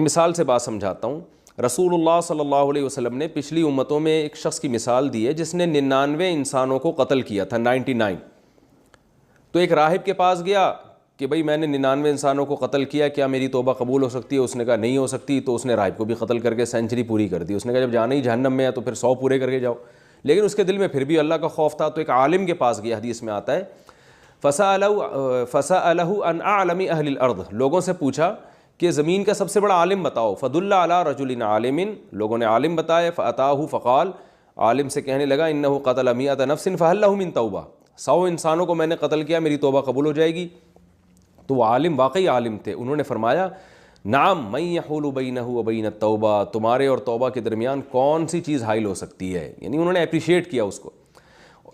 مثال سے بات سمجھاتا ہوں. رسول اللہ صلی اللہ علیہ وسلم نے پچھلی امتوں میں ایک شخص کی مثال دی ہے جس نے 99 انسانوں کو قتل کیا تھا, 99. تو ایک راہب کے پاس گیا کہ بھئی میں نے 99 انسانوں کو قتل کیا, کیا میری توبہ قبول ہو سکتی ہے؟ اس نے کہا نہیں ہو سکتی. تو اس نے راہب کو بھی قتل کر کے سینچری پوری کر دی. اس نے کہا جب جانا ہی جہنم میں ہے تو پھر 100 پورے کر کے جاؤ. لیکن اس کے دل میں پھر بھی اللہ کا خوف تھا, تو ایک عالم کے پاس گیا, حدیث میں آتا ہے فَسَأَلَهُ عَنْ أَعْلَمِ أَهْلِ الْأَرْضِ, لوگوں سے پوچھا کہ زمین کا سب سے بڑا عالم بتاؤ. فَدُلَّ عَلَىٰ رَجُلٍ عَالِمٍ, لوگوں نے عالم بتائے. فَأَتَاهُ فَقَالَ, عالم سے کہنے لگا إِنَّهُ قَتَلَ 100 نَفْسٍ فَهَلْ لَهُ مِن تَوْبَةٍ, 100 انسانوں کو میں نے قتل کیا, میری توبہ قبول ہو جائے گی؟ تو وہ عالم واقعی عالم تھے. انہوں نے فرمایا نعم من یحول بینہ وبین التوبہ, تمہارے اور توبہ کے درمیان کون سی چیز حائل ہو سکتی ہے. یعنی انہوں نے اپریشیٹ کیا اس کو.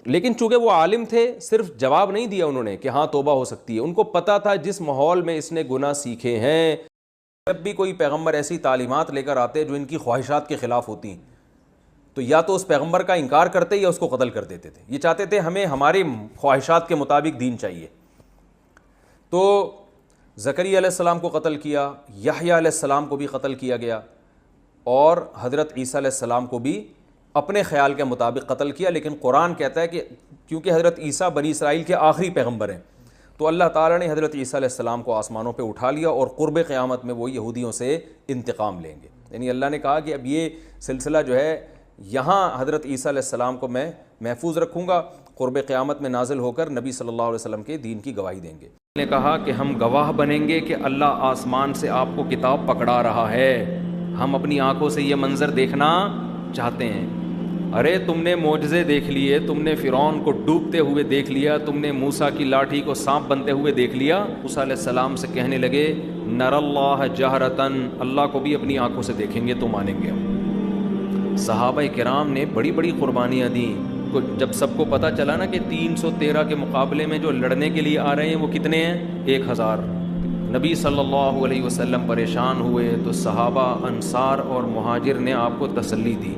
لیکن چونکہ وہ عالم تھے, صرف جواب نہیں دیا انہوں نے کہ ہاں توبہ ہو سکتی ہے. ان کو پتہ تھا جس ماحول میں اس نے گناہ سیکھے ہیں, جب بھی کوئی پیغمبر ایسی تعلیمات لے کر آتے جو ان کی خواہشات کے خلاف ہوتی ہیں تو یا تو اس پیغمبر کا انکار کرتے یا اس کو قتل کر دیتے تھے. یہ چاہتے تھے ہمیں ہماری خواہشات کے مطابق دین چاہیے. تو زکریا علیہ السلام کو قتل کیا, یحییٰ علیہ السلام کو بھی قتل کیا گیا, اور حضرت عیسیٰ علیہ السلام کو بھی اپنے خیال کے مطابق قتل کیا. لیکن قرآن کہتا ہے کہ کیونکہ حضرت عیسیٰ بنی اسرائیل کے آخری پیغمبر ہیں تو اللہ تعالیٰ نے حضرت عیسیٰ علیہ السلام کو آسمانوں پہ اٹھا لیا, اور قرب قیامت میں وہ یہودیوں سے انتقام لیں گے. یعنی اللہ نے کہا کہ اب یہ سلسلہ جو ہے یہاں حضرت عیسیٰ علیہ السلام کو میں محفوظ رکھوں گا, قرب قیامت میں نازل ہو کر نبی صلی اللہ علیہ وسلم کے دین کی گواہی دیں گے. نے کہا کہ ہم گواہ بنیں گے کہ اللہ آسمان سے آپ کو کتاب پکڑا رہا ہے, ہم اپنی آنکھوں سے یہ منظر دیکھنا چاہتے ہیں. ارے تم نے معجزے دیکھ لیے, تم نے فرعون کو ڈوبتے ہوئے دیکھ لیا, تم نے موسیٰ کی لاٹھی کو سانپ بنتے ہوئے دیکھ لیا. موسیٰ علیہ السلام سے کہنے لگے نر اللہ جہرتن, اللہ کو بھی اپنی آنکھوں سے دیکھیں گے تو مانیں گے. صحابہ کرام نے بڑی بڑی قربانیاں دیں. جب سب کو پتہ چلا نا کہ 313 کے مقابلے میں جو لڑنے کے لیے آ رہے ہیں وہ کتنے ہیں, 1000, نبی صلی اللہ علیہ وسلم پریشان ہوئے تو صحابہ انصار اور مہاجر نے آپ کو تسلی دی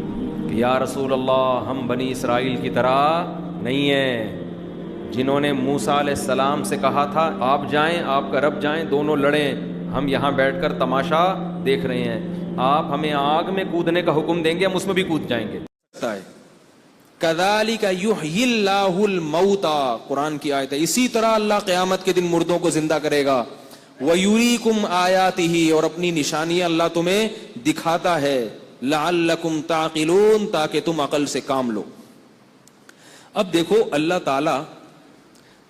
کہ یا رسول اللہ ہم بنی اسرائیل کی طرح نہیں ہیں جنہوں نے موسیٰ علیہ السلام سے کہا تھا آپ جائیں آپ کا رب جائیں دونوں لڑیں, ہم یہاں بیٹھ کر تماشا دیکھ رہے ہیں. آپ ہمیں آگ میں کودنے کا حکم دیں گے, ہم اس میں بھی کود جائیں گے. کذالک یحیی اللہ الموتى, قرآن کی آیت ہے. اسی طرح اللہ قیامت کے دن مردوں کو زندہ کرے گا. ویریکم آیاتہ, اور اپنی نشانیاں اللہ تمہیں دکھاتا ہے. لعلکم تعقلون, تاکہ تم عقل سے کام لو. اب دیکھو اللہ تعالی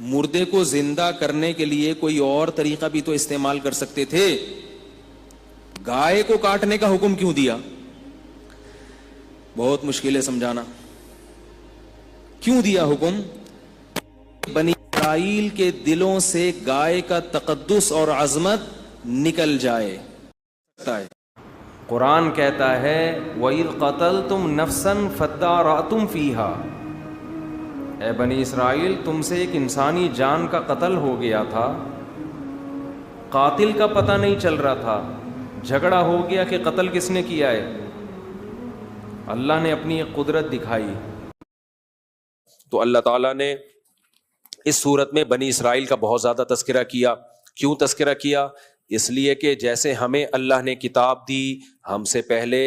مردے کو زندہ کرنے کے لیے کوئی اور طریقہ بھی تو استعمال کر سکتے تھے. گائے کو کاٹنے کا حکم کیوں دیا؟ بہت مشکل ہے سمجھانا. کیوں دیا حکم؟ بنی اسرائیل کے دلوں سے گائے کا تقدس اور عظمت نکل جائے. قرآن کہتا ہے وَإِذْ قَتَلْتُمْ نَفْسًا فَادَّارَأْتُمْ فِيهَا, اے بنی اسرائیل تم سے ایک انسانی جان کا قتل ہو گیا تھا, قاتل کا پتہ نہیں چل رہا تھا, جھگڑا ہو گیا کہ قتل کس نے کیا ہے. اللہ نے اپنی ایک قدرت دکھائی. تو اللہ تعالیٰ نے اس صورت میں بنی اسرائیل کا بہت زیادہ تذکرہ کیا. کیوں تذکرہ کیا؟ اس لیے کہ جیسے ہمیں اللہ نے کتاب دی, ہم سے پہلے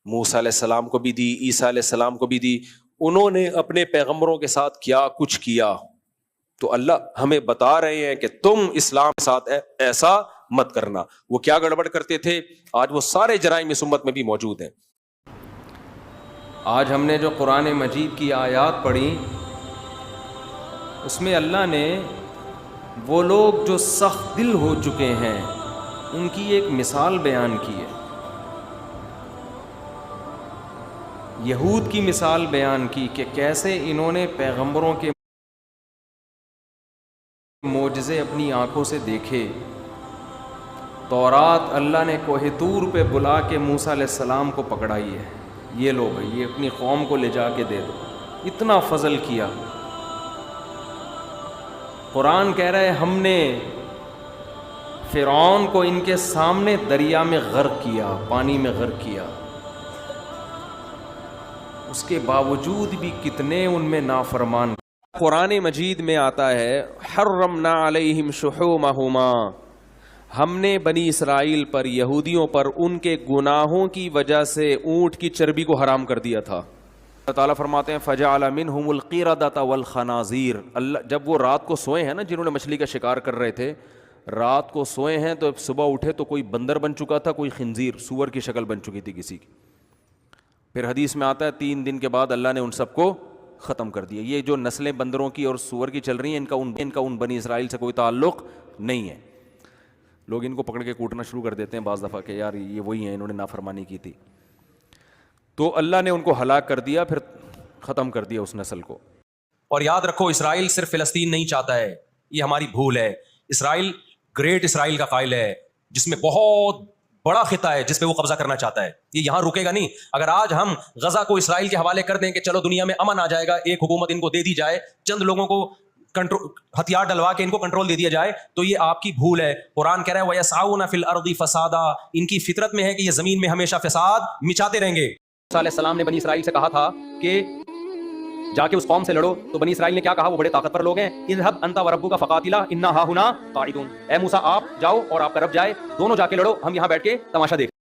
موسیٰ علیہ السلام کو بھی دی, عیسیٰ علیہ السلام کو بھی دی, انہوں نے اپنے پیغمبروں کے ساتھ کیا کچھ کیا. تو اللہ ہمیں بتا رہے ہیں کہ تم اسلام کے ساتھ ایسا مت کرنا. وہ کیا گڑبڑ کرتے تھے, آج وہ سارے جرائم اس امت میں بھی موجود ہیں. آج ہم نے جو قرآن مجید کی آیات پڑھی اس میں اللہ نے وہ لوگ جو سخت دل ہو چکے ہیں ان کی ایک مثال بیان کی ہے. یہود کی مثال بیان کی کہ کیسے انہوں نے پیغمبروں کے معجزے اپنی آنکھوں سے دیکھے. تورات اللہ نے کوہ طور پہ بلا کے موسیٰ علیہ السلام کو پکڑائی ہے, یہ لو بھائی یہ اپنی قوم کو لے جا کے دے دو. اتنا فضل کیا. قرآن کہہ رہا ہے ہم نے فرعون کو ان کے سامنے دریا میں غرق کیا, پانی میں غرق کیا. اس کے باوجود بھی کتنے ان میں نافرمان. قرآن مجید میں آتا ہے حرمنا علیہم شحومہما, ہم نے بنی اسرائیل پر یہودیوں پر ان کے گناہوں کی وجہ سے اونٹ کی چربی کو حرام کر دیا تھا. اللہ تعالیٰ فرماتے ہیں فَجَعَلَ مِنْهُمُ الْقِرَدَةَ وَالْخَنَازِيرَ. اللہ جب وہ رات کو سوئے ہیں نا, جنہوں نے مچھلی کا شکار کر رہے تھے, رات کو سوئے ہیں تو صبح اٹھے تو کوئی بندر بن چکا تھا, کوئی خنزیر سور کی شکل بن چکی تھی کسی کی. پھر حدیث میں آتا ہے 3 دن کے بعد اللہ نے ان سب کو ختم کر دیا. یہ جو نسلیں بندروں کی اور سور کی چل رہی ہیں, ان کا ان بنی اسرائیل سے کوئی تعلق نہیں ہے. لوگ ان کو پکڑ کے کوٹنا شروع کر دیتے ہیں بعض دفعہ کہ یار یہ وہی ہیں, انہوں نے نافرمانی کی تھی. تو اللہ نے ان کو ہلاک کر دیا, پھر ختم کر دیا اس نسل کو. اور یاد رکھو اسرائیل صرف فلسطین نہیں چاہتا ہے, یہ ہماری بھول ہے. اسرائیل گریٹ اسرائیل کا قائل ہے, جس میں بہت بڑا خطہ ہے جس پہ وہ قبضہ کرنا چاہتا ہے. یہ یہاں رکے گا نہیں. اگر آج ہم غزہ کو اسرائیل کے حوالے کر دیں کہ چلو دنیا میں امن آ جائے گا, ایک حکومت ان کو دے دی جائے, چند لوگوں کو ہتھیار ڈلوا کے ان کو کنٹرول دے دیا جائے, تو یہ آپ کی بھول ہے. قرآن کہہ رہا ہے وَيَسْعَوْنَ فِي الْأَرْضِ فَسَادًا, ان کی فطرت میں ہے کہ یہ زمین میں ہمیشہ فساد مچاتے رہیں گے. موسیٰ علیہ السلام نے بنی اسرائیل سے کہا تھا کہ جا کے اس قوم سے لڑو, تو بنی اسرائیل نے کیا کہا, وہ بڑے طاقتور لوگ ہیں, اذهب انت وربک فقاتلا انا ہاہنا قاعدون. اے موسیٰ آپ جاؤ اور آپ کا رب جائے, دونوں جا کے لڑو, ہم یہاں بیٹھ کے تماشا دیکھ.